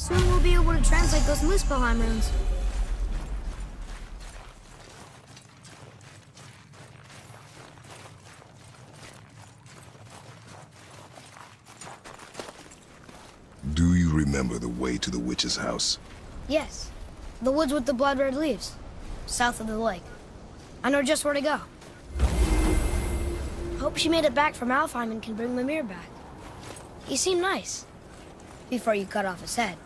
Soon we'll be able to translate those Muspelheim runes. Do you remember the way to the witch's house? Yes. The woods with the blood-red leaves. South of the lake. I know just where to go. Hope she made it back from Alfheim and can bring Mimir back. He seemed nice. Before you cut off his head.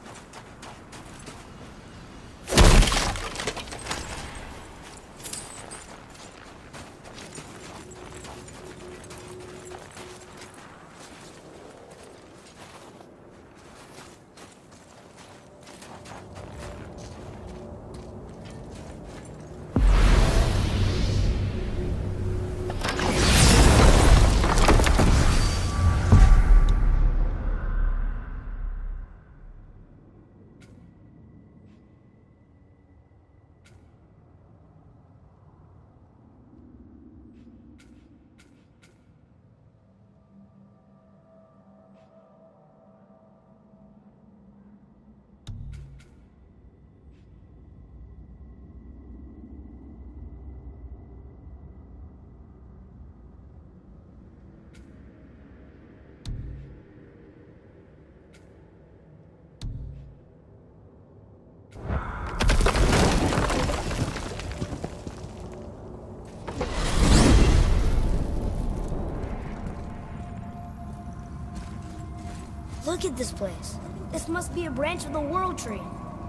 Look at this place. This must be a branch of the World Tree.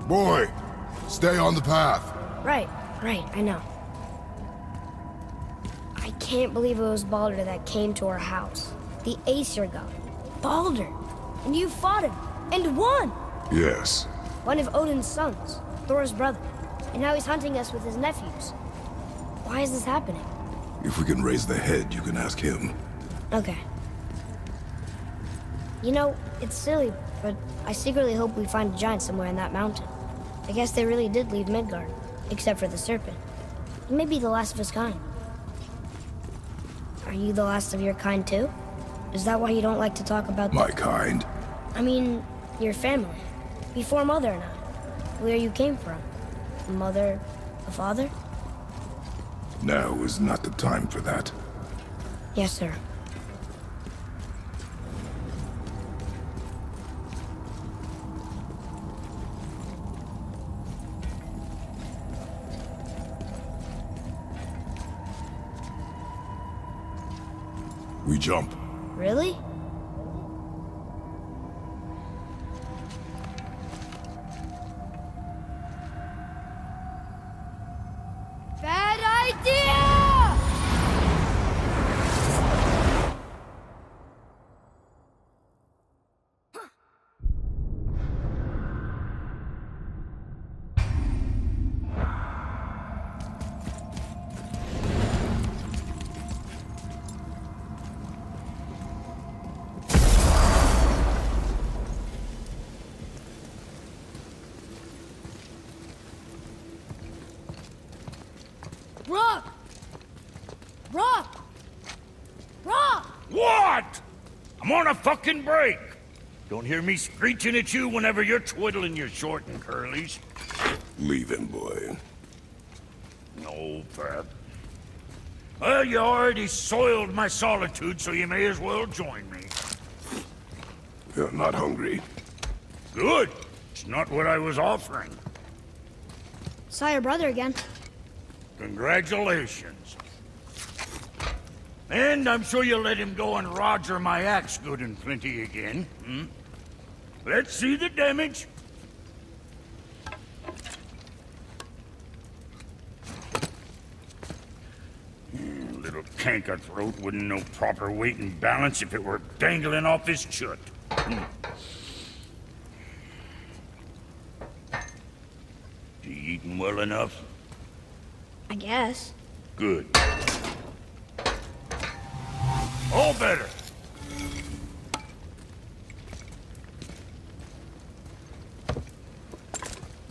Boy, stay on the path. Right, I know. I can't believe it was Baldur that came to our house. The Aesir god. Baldur! And you fought him, and won! Yes. One of Odin's sons, Thor's brother. And now he's hunting us with his nephews. Why is this happening? If we can raise the head, you can ask him. Okay. You know, it's silly, but I secretly hope we find a giant somewhere in that mountain. I guess they really did leave Midgard, except for the serpent. He may be the last of his kind. Are you the last of your kind too? Is that why you don't like to talk about My kind? I mean, your family. Before Mother and I. Where you came from. A mother, a father? Now is not the time for that. Yes, sir. We jump. Really? Bad idea! Rock! Rock! Rock! What? I'm on a fucking break. Don't hear me screeching at you whenever you're twiddling your short and curlies. Leave him, boy. No, Fab. Well, you already soiled my solitude, so you may as well join me. You're not hungry. Good. It's not what I was offering. Saw your brother again. Congratulations. And I'm sure you'll let him go and Roger my axe good and plenty again. Hmm? Let's see the damage. Little canker-throat wouldn't know proper weight and balance if it were dangling off his chut. You eating well enough? I guess. Good. All better.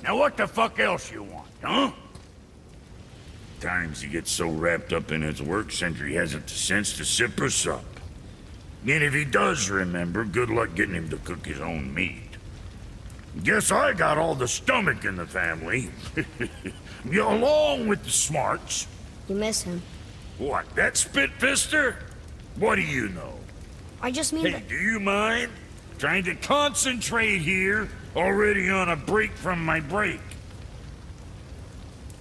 Now what the fuck else you want, huh? Times he gets so wrapped up in his work, Sentry hasn't the sense to sip or sup. And if he does remember, good luck getting him to cook his own meat. Guess I got all the stomach in the family. Along with the smarts. You miss him. What, that spit-fister? What do you know? I just mean Hey, that... do you mind? Trying to concentrate here, already on a break from my break.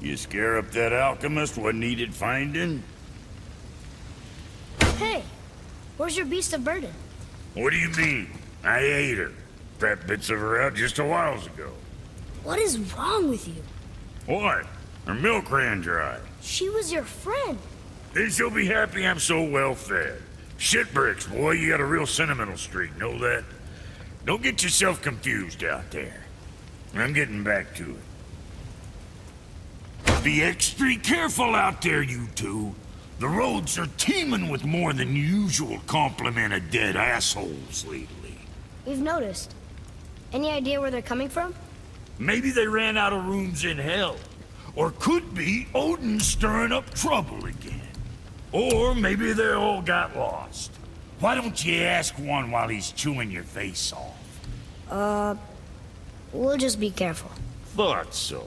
You scare up that alchemist what needed finding? Hey, where's your beast of burden? What do you mean? I ate her. Fat bits of her out just a while ago. What is wrong with you? What? Her milk ran dry. She was your friend. Then she'll be happy I'm so well fed. Shit bricks, boy, you got a real sentimental streak, know that? Don't get yourself confused out there. I'm getting back to it. Be extra careful out there, you two. The roads are teeming with more than usual complement of dead assholes lately. We've noticed. Any idea where they're coming from? Maybe they ran out of rooms in hell. Or could be Odin stirring up trouble again. Or maybe they all got lost. Why don't you ask one while he's chewing your face off? We'll just be careful. Thought so.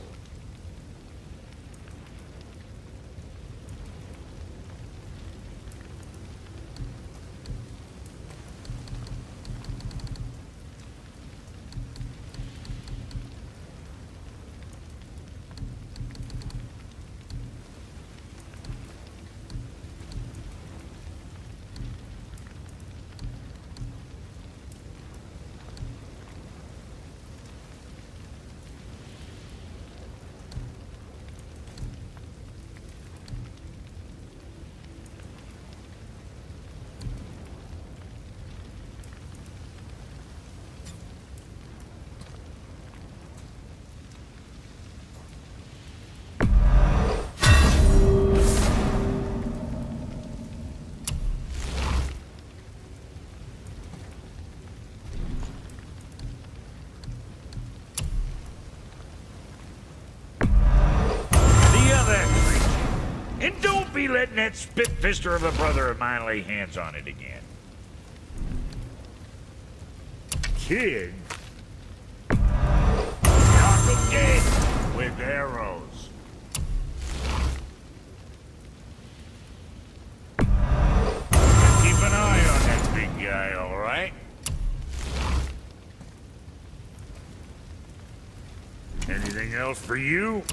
And don't be letting that spit-fister of a brother of mine lay hands on it again. Kid? Knock him dead with arrows. Keep an eye on that big guy, all right? Anything else for you?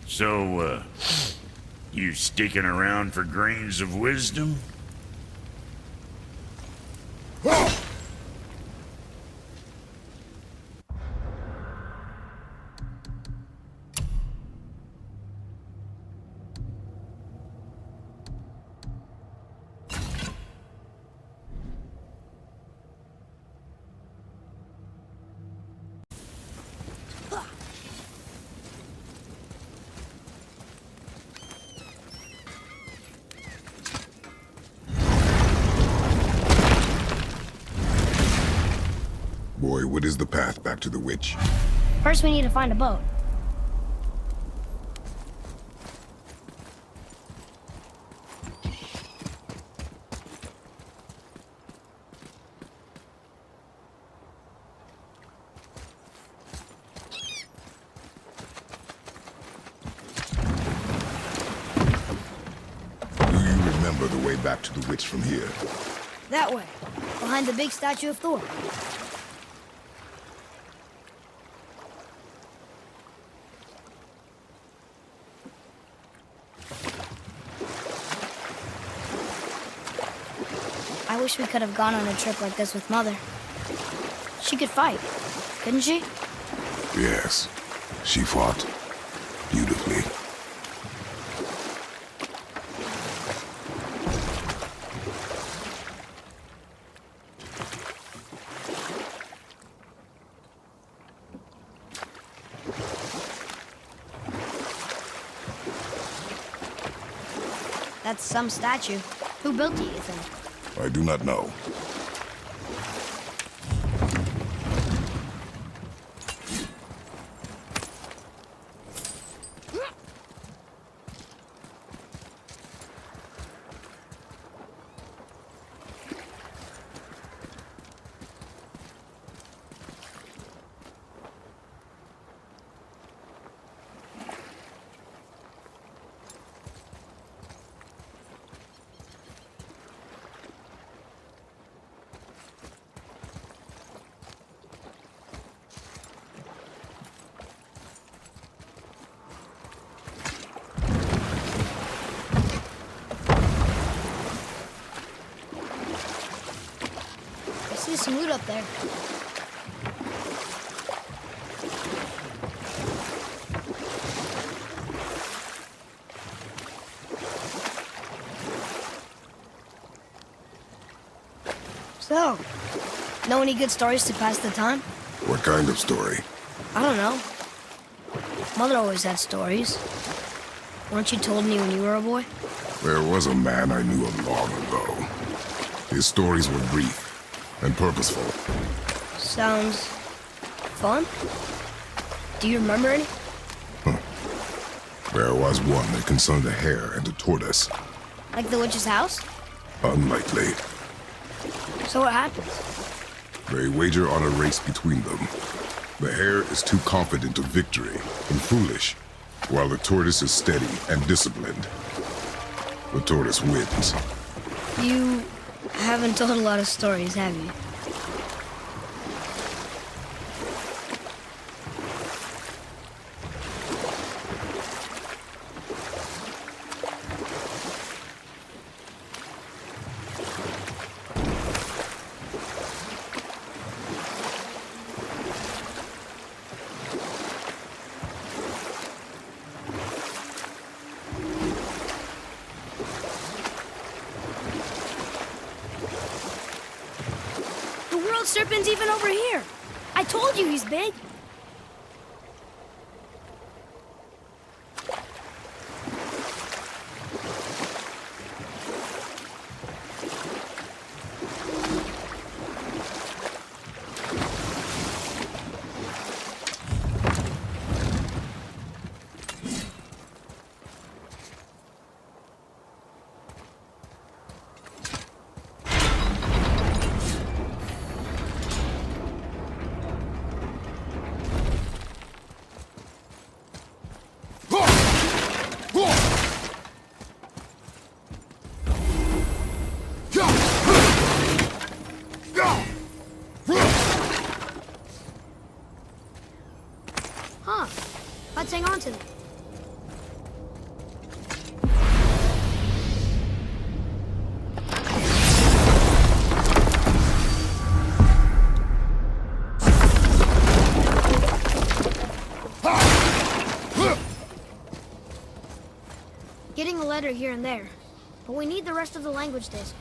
So, you sticking around for grains of wisdom? Boy, what is the path back to the witch? First, we need to find a boat. Do you remember the way back to the witch from here? That way, behind the big statue of Thor. wish we could have gone on a trip like this with Mother. She could fight, couldn't she? Yes, she fought beautifully. That's some statue. Who built it, you think? I do not know. I see some loot up there. So, know any good stories to pass the time? What kind of story? I don't know. Mother always had stories. Weren't you told me when you were a boy? There was a man I knew of long ago. His stories were brief and purposeful. Sounds fun. Do you remember any? There was one that concerned a hare and a tortoise. Like the witch's house? Unlikely. So what happens? They wager on a race between them. The hare is too confident of victory and foolish, while the tortoise is steady and disciplined. The tortoise wins. You haven't told a lot of stories, have you? The world serpent's even over here. I told you he's big. Huh. Let's hang on to them. Getting a letter here and there, but we need the rest of the language disc.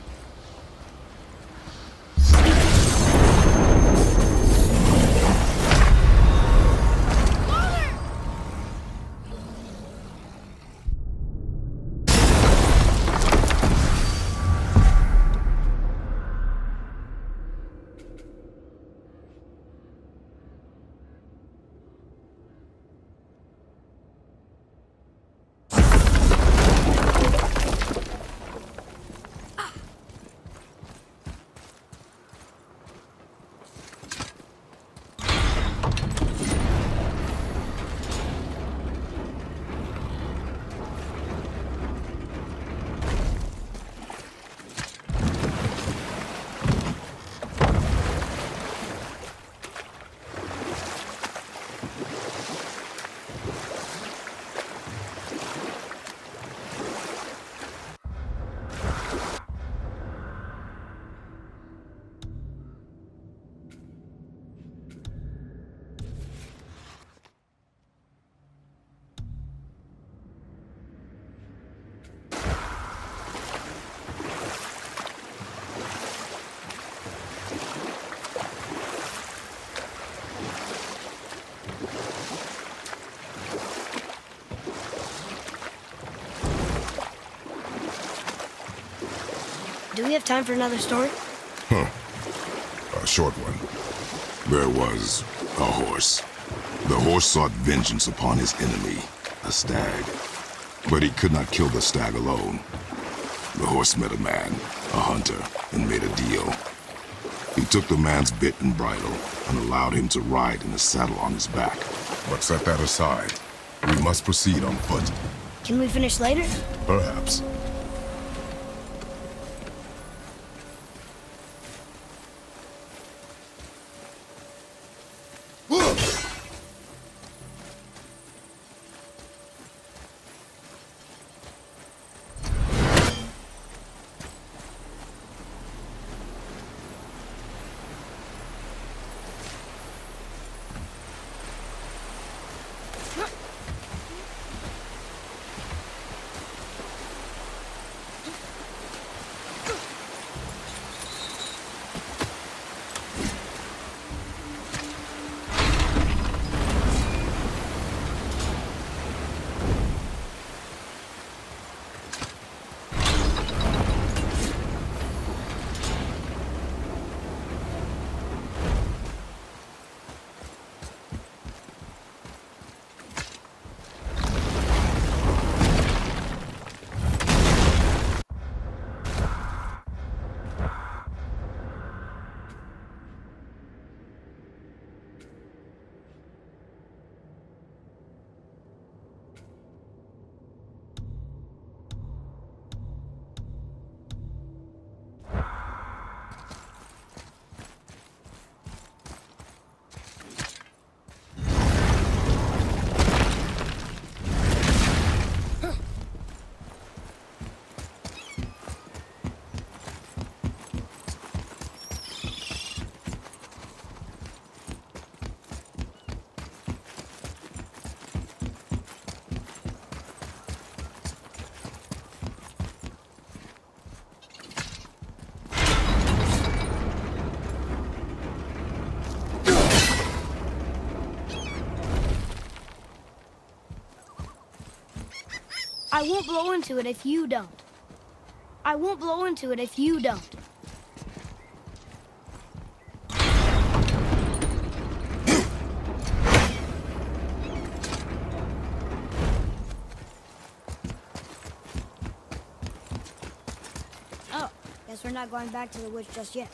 have time for another story? A short one. There was a horse. The horse sought vengeance upon his enemy, a stag. But he could not kill the stag alone. The horse met a man, a hunter, and made a deal. He took the man's bit and bridle and allowed him to ride in the saddle on his back. But set that aside. We must proceed on foot. Can we finish later? Perhaps. I won't blow into it if you don't. I won't blow into it if you don't. Oh, guess we're not going back to the witch just yet.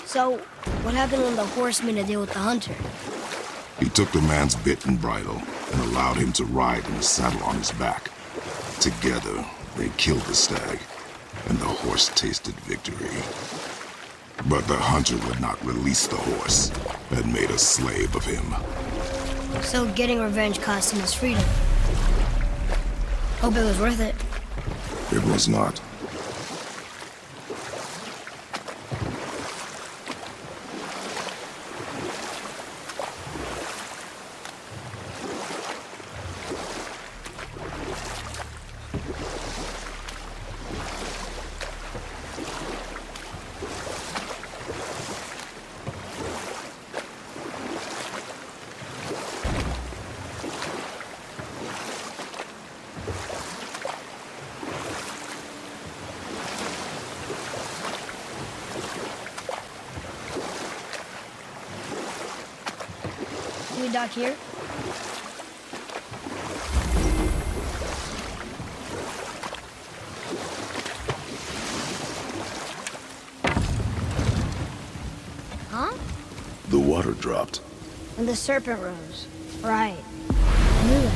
So, what happened when the horse made a deal with the hunter? He took the man's bit and bridle and allowed him to ride in the saddle on his back. Together, they killed the stag, and the horse tasted victory. But the hunter would not release the horse and made a slave of him. So getting revenge cost him his freedom. Hope it was worth it. It was not. Can we dock here? water dropped. When the serpent rose. Right. I knew that.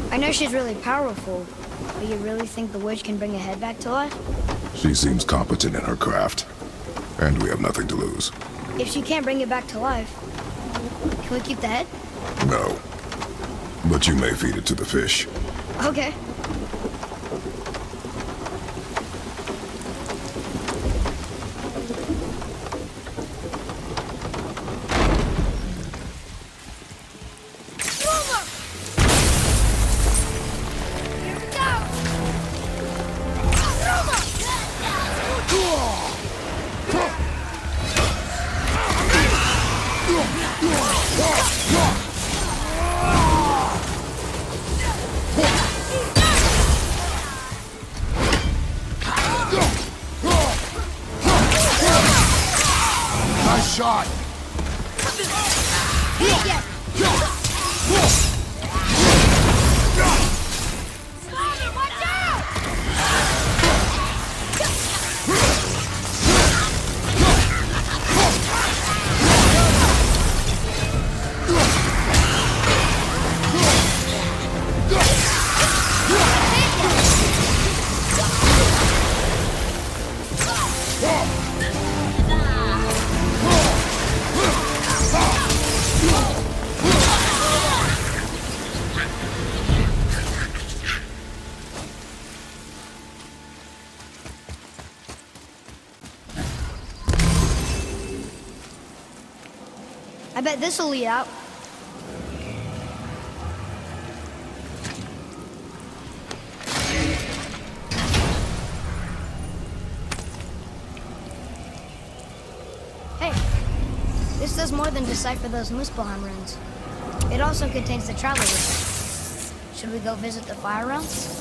I know she's really powerful, but you really think the witch can bring a head back to life? She seems competent in her craft, and we have nothing to lose. If she can't bring it back to life, can we keep the head? No. But you may feed it to the fish. Okay. Nice shot! I bet this'll lead out. Hey, this does more than decipher those Muspelheim runes. It also contains the travel list. Should we go visit the fire realms?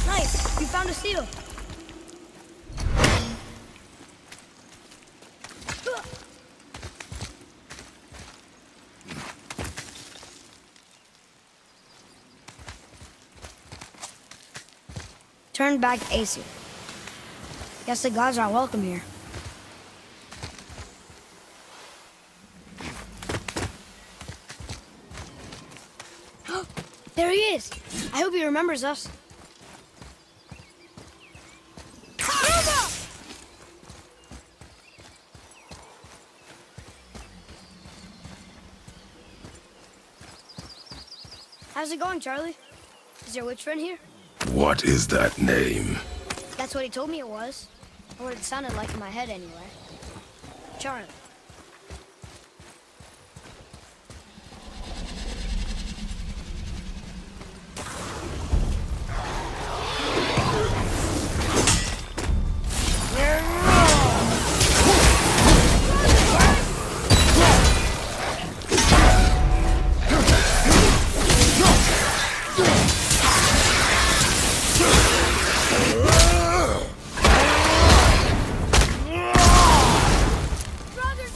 Nice! You found a seal! Turn back Aesir. Guess the gods aren't welcome here. There he is! I hope he remembers us. How's it going, Charlie? Is your witch friend here? What is that name? That's what he told me it was. Or what it sounded like in my head anyway. Charlie. Brother,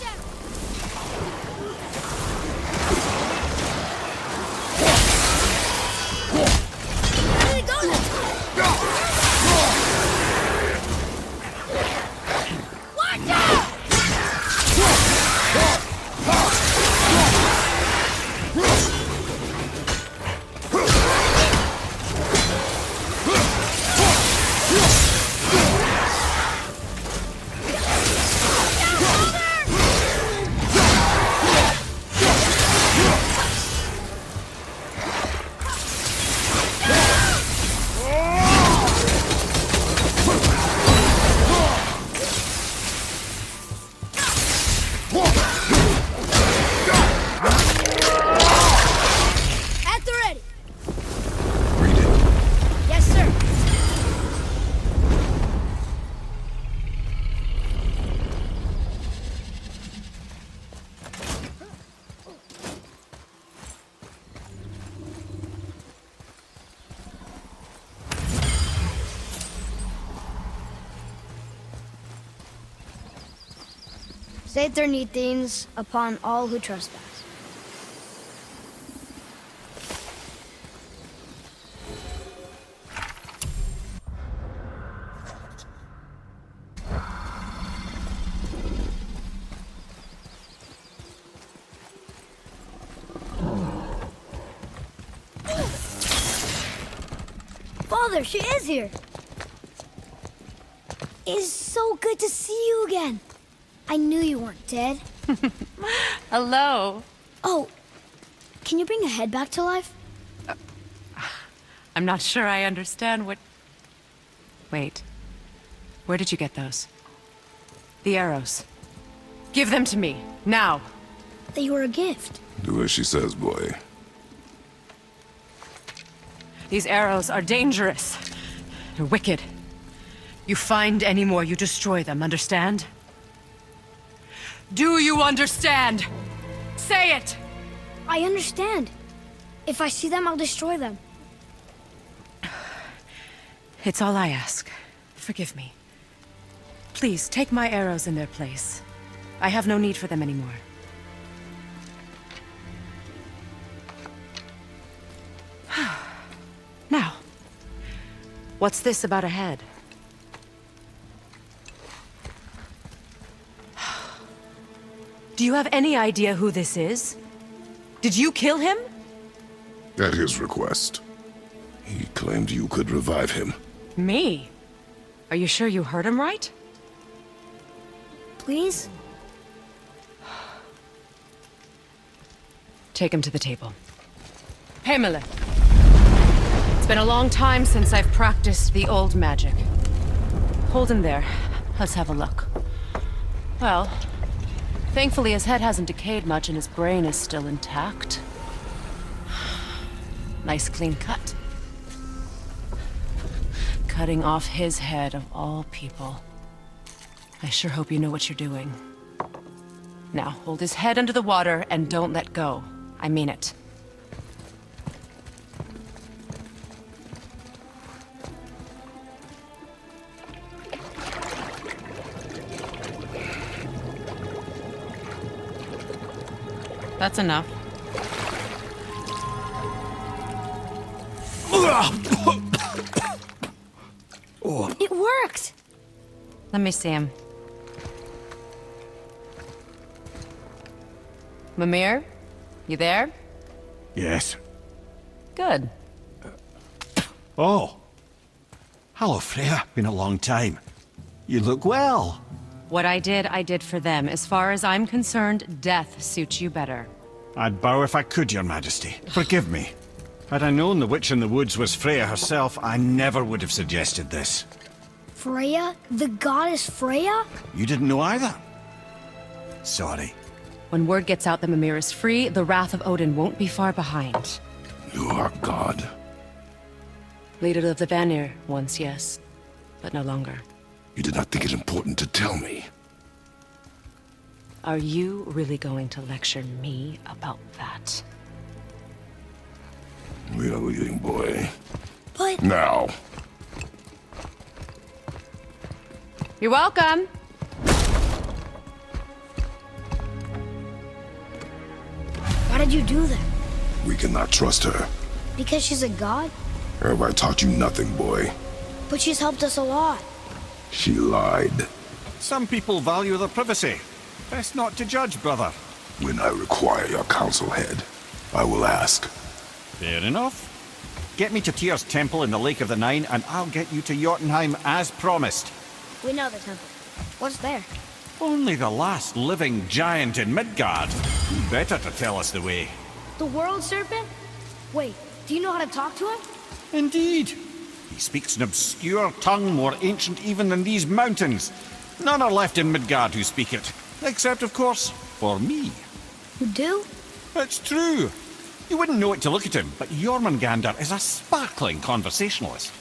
Saeternithines upon all who trespass. Father, she is here! It's so good to see you again. I knew you weren't dead. Hello. Oh, can you bring a head back to life? I'm not sure I understand what... Wait. Where did you get those? The arrows. Give them to me, now. They were a gift. Do as she says, boy. These arrows are dangerous. They're wicked. You find any more, you destroy them, understand? Do you understand? Say it! I understand. If I see them, I'll destroy them. It's all I ask. Forgive me. Please, take my arrows in their place. I have no need for them anymore. Now, what's this about a head? Do you have any idea who this is? Did you kill him? At his request. He claimed you could revive him. Me? Are you sure you heard him right? Please? Take him to the table. Pamela. It's been a long time since I've practiced the old magic. Hold him there. Let's have a look. Well, thankfully his head hasn't decayed much and his brain is still intact. Nice clean cut. Cutting off his head of all people. I sure hope you know what you're doing. Now, hold his head under the water and don't let go. I mean it. That's enough. It worked! Let me see him. Mimir? You there? Yes. Good. Oh. Hello, Freya. Been a long time. You look well. What I did for them. As far as I'm concerned, death suits you better. I'd bow if I could, Your Majesty. Forgive me. Had I known the witch in the woods was Freya herself, I never would have suggested this. Freya? The goddess Freya? You didn't know either? Sorry. When word gets out that Mimir is free, the wrath of Odin won't be far behind. You are God. Leader of the Vanir, once yes, but no longer. You did not think it important to tell me. Are you really going to lecture me about that? We are leaving, boy. But... Now. You're welcome! Why did you do that? We cannot trust her. Because she's a god? Have I taught you nothing, boy? But she's helped us a lot. She lied. Some people value their privacy. Best not to judge, brother. When I require your counsel head, I will ask. Fair enough. Get me to Tyr's temple in the Lake of the Nine, and I'll get you to Jotunheim as promised. We know the temple. What's there? Only the last living giant in Midgard. Who better to tell us the way? The world serpent? Wait, do you know how to talk to him? Indeed. He speaks an obscure tongue more ancient even than these mountains. None are left in Midgard who speak it. Except, of course, for me. You do? It's true. You wouldn't know it to look at him, but Jormungandr is a sparkling conversationalist.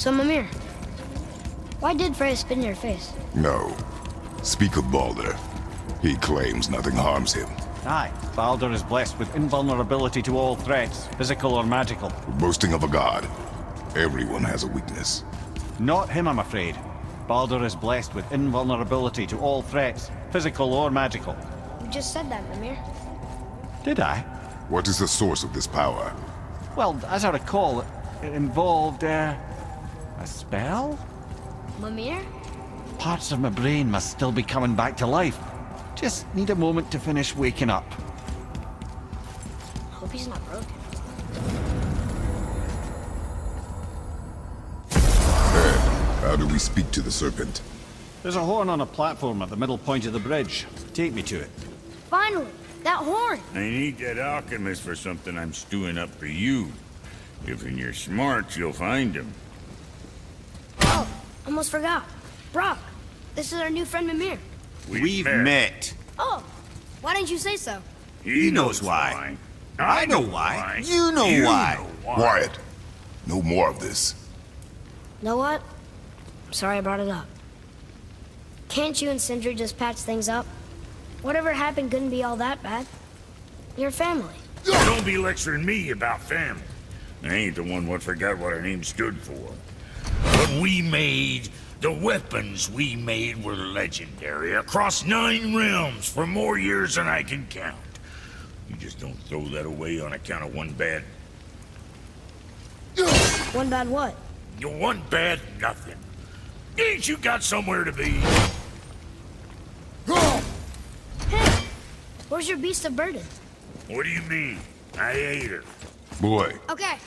So, Mimir, why did Freya spit in your face? No. Speak of Baldur. He claims nothing harms him. Aye, Baldur is blessed with invulnerability to all threats, physical or magical. Boasting of a god. Everyone has a weakness. Not him, I'm afraid. Baldur is blessed with invulnerability to all threats, physical or magical. You just said that, Mimir. Did I? What is the source of this power? Well, as I recall, it involved, a spell? Mimir? Parts of my brain must still be coming back to life. Just need a moment to finish waking up. Hope he's not broken. How do we speak to the serpent? There's a horn on a platform at the middle point of the bridge. Take me to it. Finally! That horn! I need that alchemist for something I'm stewing up for you. If you're smart, you'll find him. Oh, almost forgot. Brock, this is our new friend Mimir. We've met. Oh, why didn't you say so? He knows why. I know why. You know why. Quiet. No more of this. Know what? I'm sorry I brought it up. Can't you and Sindri just patch things up? Whatever happened couldn't be all that bad. You're family. Don't be lecturing me about family. I ain't the one what forgot what our name stood for. What we made, the weapons we made were legendary across 9 realms for more years than I can count. You just don't throw that away on account of one bad... One bad what? One bad nothing. Ain't you got somewhere to be? Hey, where's your beast of burden? What do you mean? I ate her. Boy, Okay.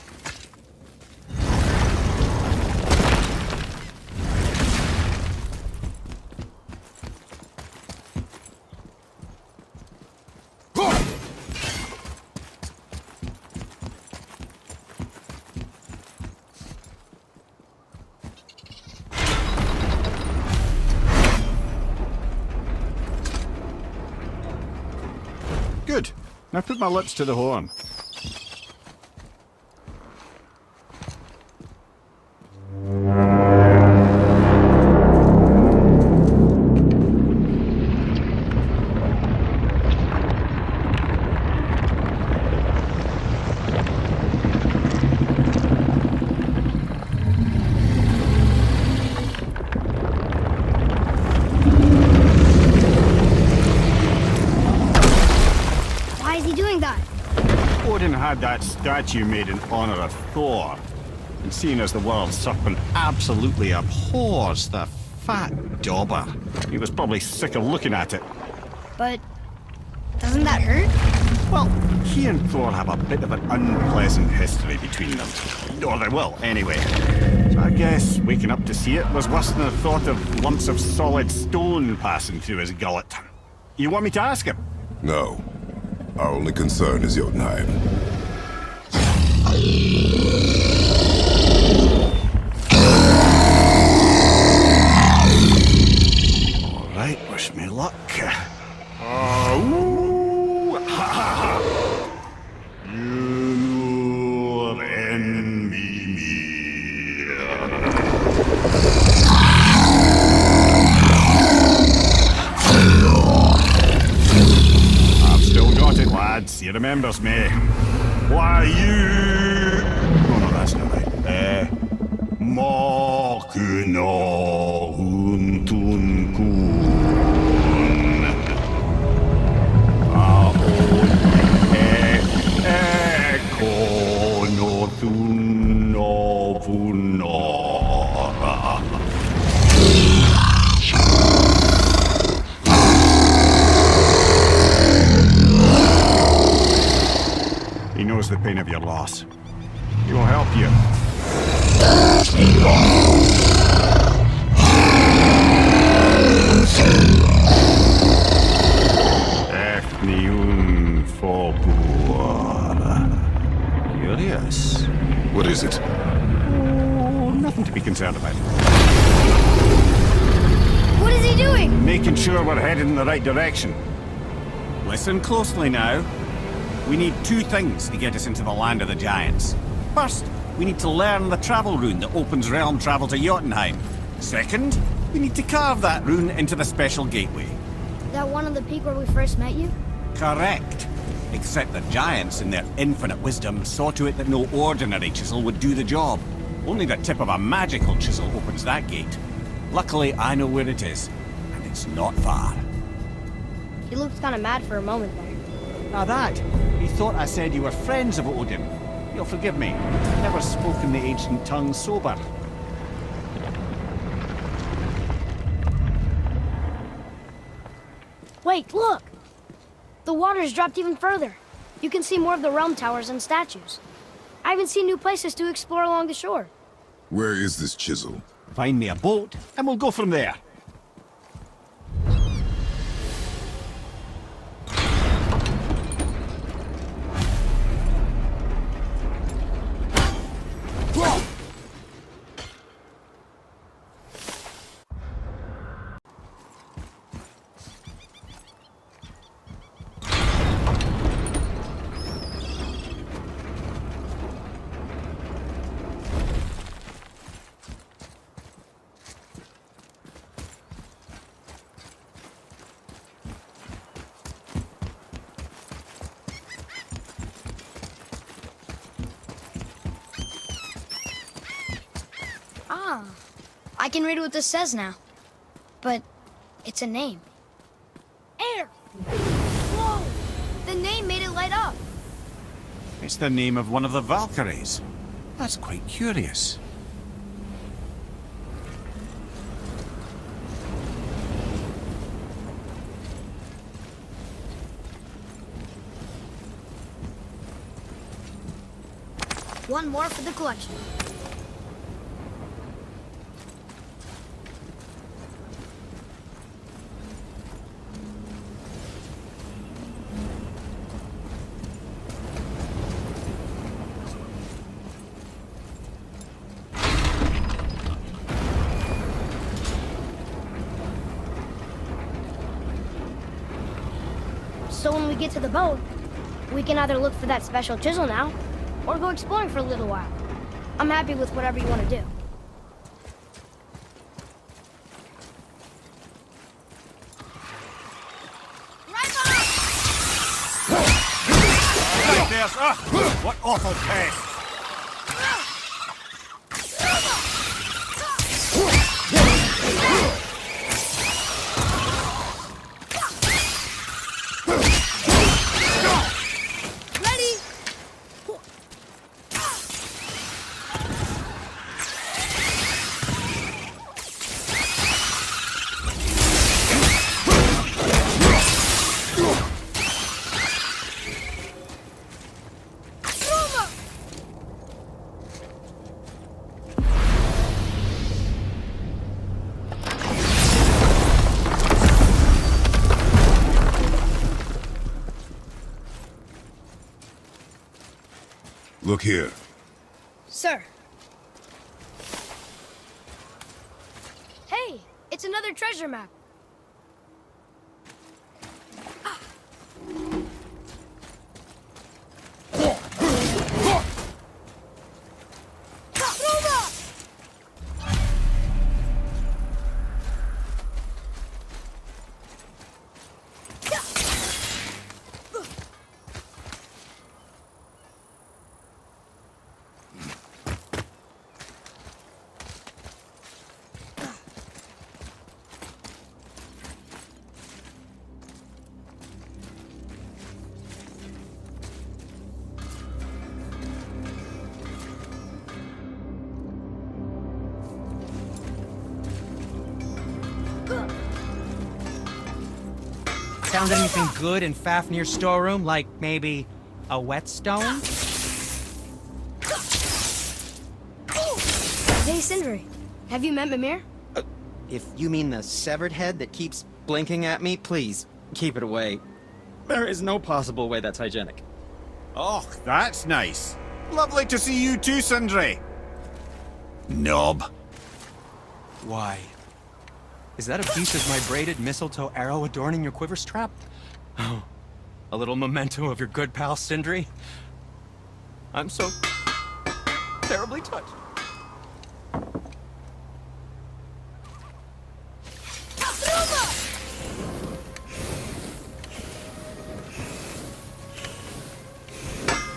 Good. Now put my lips to the horn. Why is he doing that? Odin had that statue made in honor of Thor. And seeing as the world serpent absolutely abhors the fat dauber, he was probably sick of looking at it. But doesn't that hurt? Well, he and Thor have a bit of an unpleasant history between them. Or they will, anyway. So I guess waking up to see it was worse than the thought of lumps of solid stone passing through his gullet. You want me to ask him? no. Our only concern is Jotunheim. All right, wish me luck. You envy me. I've still got it, lads. He remembers me. Why you? Oh no, that's not right. Makuna huntun kun. He knows the pain of your loss. He will help you. Efniun Fogur. Curious. What is it? Oh, nothing to be concerned about. What is he doing? Making sure we're headed in the right direction. Listen closely now. We need 2 things to get us into the land of the giants. First, we need to learn the travel rune that opens realm travel to Jotunheim. Second, we need to carve that rune into the special gateway. That one on the peak where we first met you? Correct. Except the giants, in their infinite wisdom, saw to it that no ordinary chisel would do the job. Only the tip of a magical chisel opens that gate. Luckily, I know where it is, and it's not far. You looked kind of mad for a moment there. Now that, you thought I said you were friends of Odin. You'll forgive me. I've never spoken the ancient tongue sober. Wait, look! The water's dropped even further. You can see more of the realm towers and statues. I even see new places to explore along the shore. Where is this chisel? Find me a boat, and we'll go from there. Ah, I can read what this says now. But it's a name. Air! Whoa! The name made it light up. It's the name of one of the Valkyries. That's quite curious. One more for the collection. So when we get to the boat, we can either look for that special chisel now, or go exploring for a little while. I'm happy with whatever you want to do. Right there, sir! What awful pest! Look here. Sir. Hey, it's another treasure map. Found anything good in Fafnir's storeroom? Like maybe a whetstone? Hey, Sindri. Have you met Mimir? If you mean the severed head that keeps blinking at me, please, keep it away. There is no possible way that's hygienic. Oh, that's nice. Lovely to see you too, Sindri. Knob. Why? Is that a piece of my braided mistletoe arrow adorning your quiver strap? Oh, a little memento of your good pal Sindri? I'm so... terribly touched.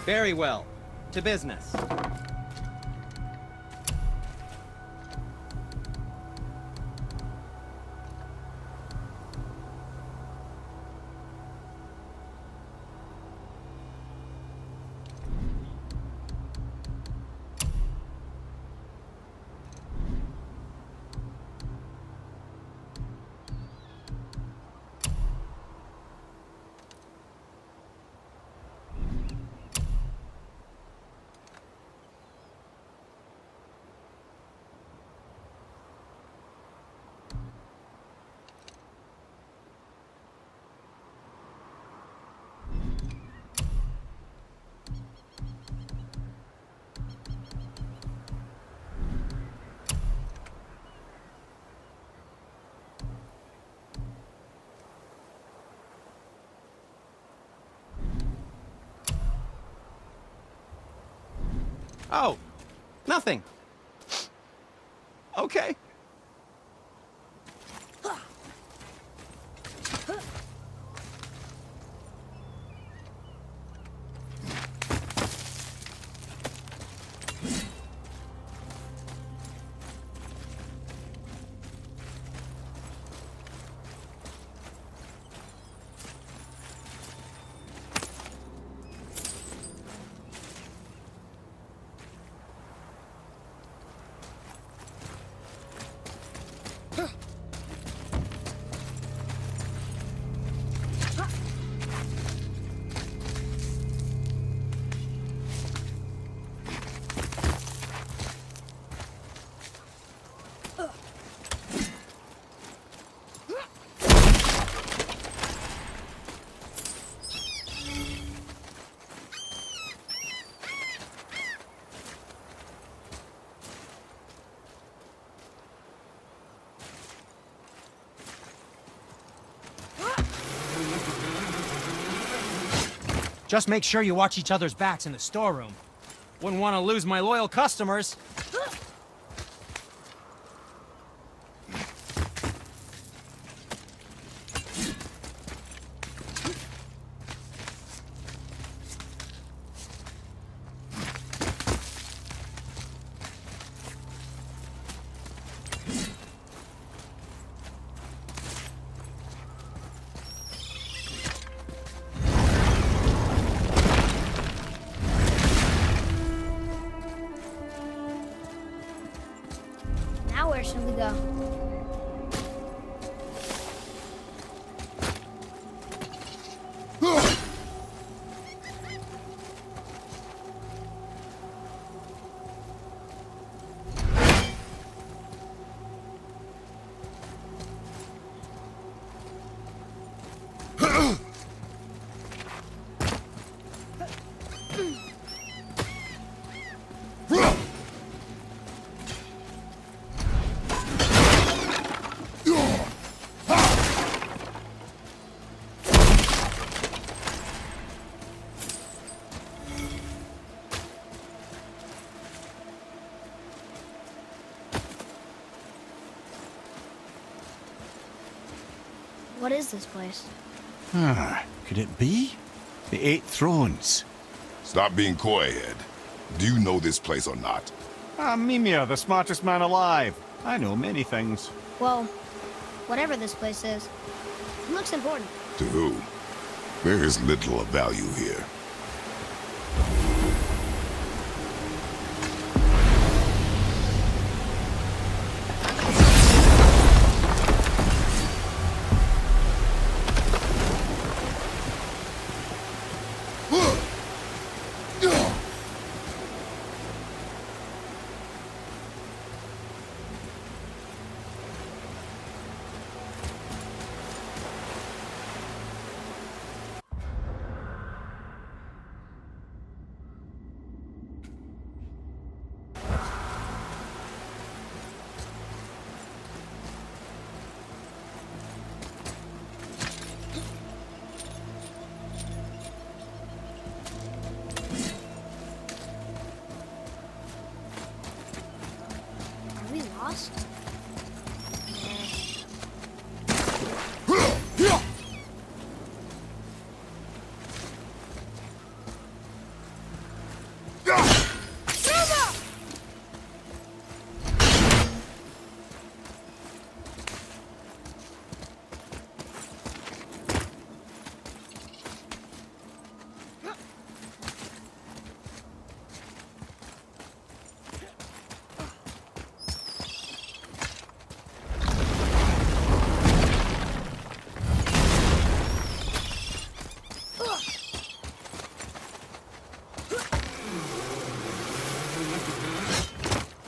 Very well. To business. Oh, nothing. Okay. Just make sure you watch each other's backs in the storeroom. Wouldn't want to lose my loyal customers. Now where should we go? What is this place? Could it be? The Eight Thrones. Stop being coy, Head. Do you know this place or not? Mimir, the smartest man alive. I know many things. Well, whatever this place is, it looks important. To who? There is little of value here.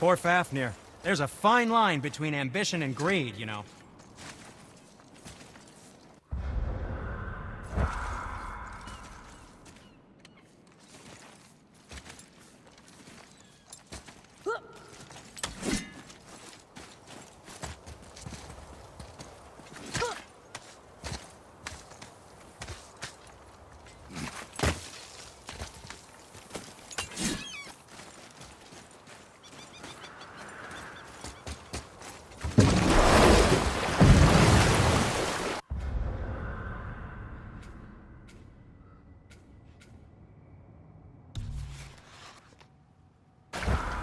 Poor Fafnir. There's a fine line between ambition and greed, you know.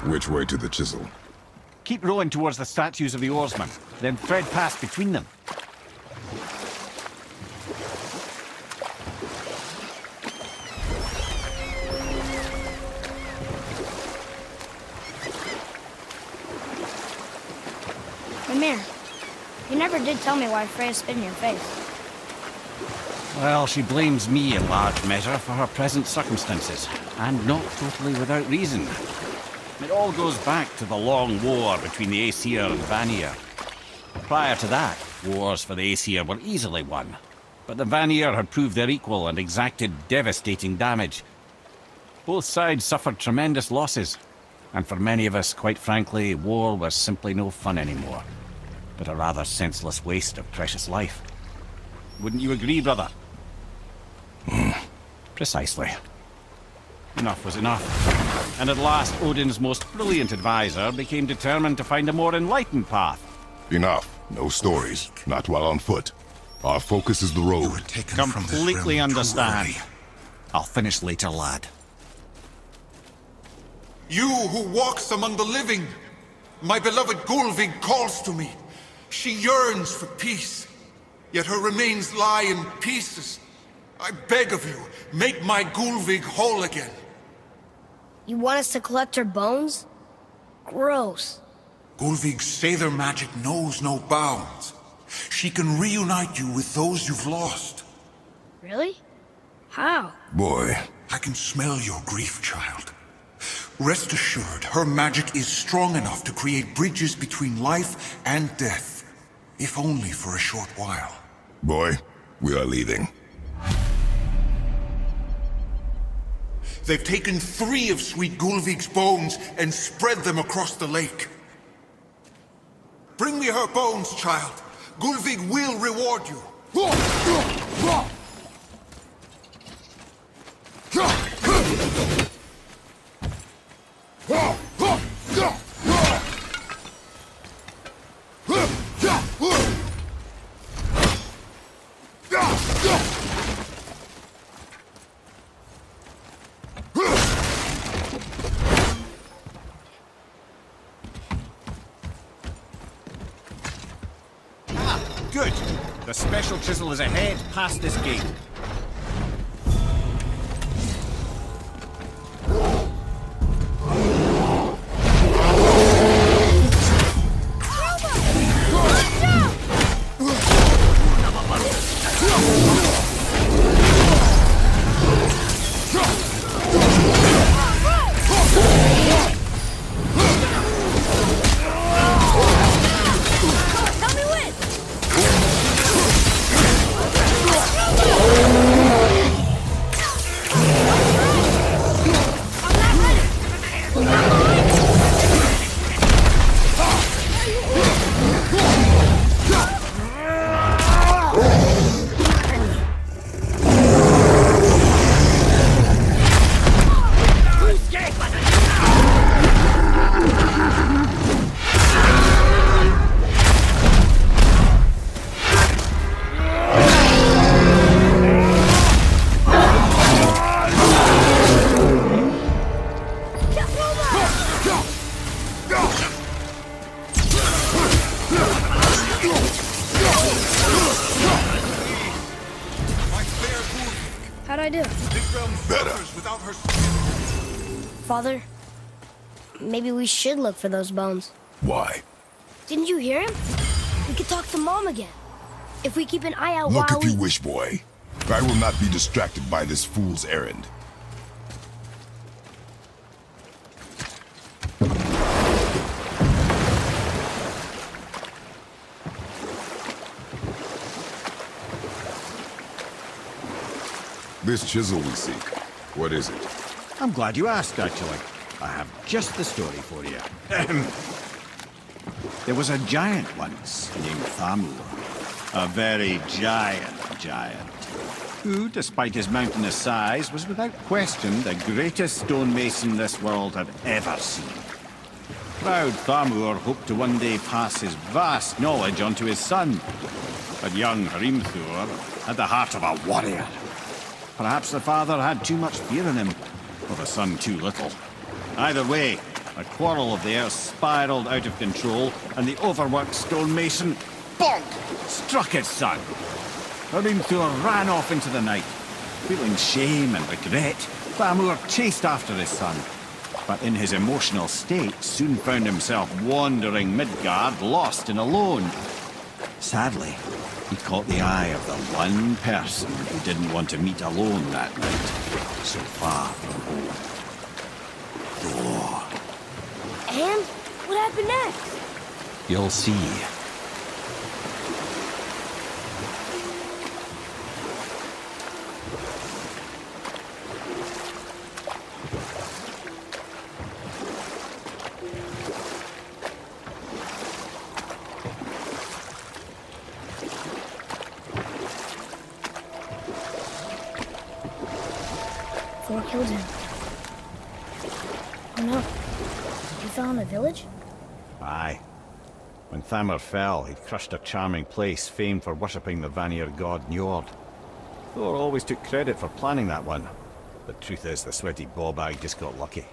Which way to the chisel? Keep rowing towards the statues of the oarsmen, then thread past between them. Mimir, you never did tell me why Freya spit in your face. Well, she blames me in large measure for her present circumstances, and not totally without reason. It all goes back to the long war between the Aesir and Vanir. Prior to that, wars for the Aesir were easily won, but the Vanir had proved their equal and exacted devastating damage. Both sides suffered tremendous losses, and for many of us, quite frankly, war was simply no fun anymore, but a rather senseless waste of precious life. Wouldn't you agree, brother? Precisely. Enough was enough. And at last, Odin's most brilliant advisor became determined to find a more enlightened path. Enough. No stories. Not while on foot. Our focus is the road. Completely understand. I'll finish later, lad. You who walks among the living, my beloved Gulvig calls to me. She yearns for peace, yet her remains lie in pieces. I beg of you, make my Gulvig whole again. You want us to collect her bones? Gross. Gulvig's Seidr magic knows no bounds. She can reunite you with those you've lost. Really? How? Boy. I can smell your grief, child. Rest assured, her magic is strong enough to create bridges between life and death, if only for a short while. Boy, we are leaving. They've taken 3 of Sweet Gulvig's bones and spread them across the lake. Bring me her bones, child. Gulvig will reward you. Good. The special chisel is ahead, past this gate. How'd I do? Better. Without her... Father, maybe we should look for those bones. Why? Didn't you hear him? We could talk to Mom again. If we keep an eye out Look while if you wish, boy. I will not be distracted by this fool's errand. This chisel we seek, what is it? I'm glad you asked, actually. I have just the story for you. There was a giant once named Thamur. A very giant. Who, despite his mountainous size, was without question the greatest stonemason this world had ever seen. Proud Thamur hoped to one day pass his vast knowledge on to his son. But young Hrimthur had the heart of a warrior. Perhaps the father had too much fear in him, or the son too little. Either way, a quarrel of theirs spiraled out of control, and the overworked stonemason, bonk, struck his son. Hrimthur ran off into the night. Feeling shame and regret, Thamur chased after his son, but in his emotional state soon found himself wandering Midgard, lost and alone. Sadly, he caught the eye of the one person who didn't want to meet alone that night, so far from home. Thor. And what happened next? You'll see. Thor killed him. Oh no. He fell in the village? Aye. When Thamur fell, he'd crushed a charming place famed for worshipping the Vanir god Njord. Thor always took credit for planning that one. The truth is, the sweaty ballbag just got lucky.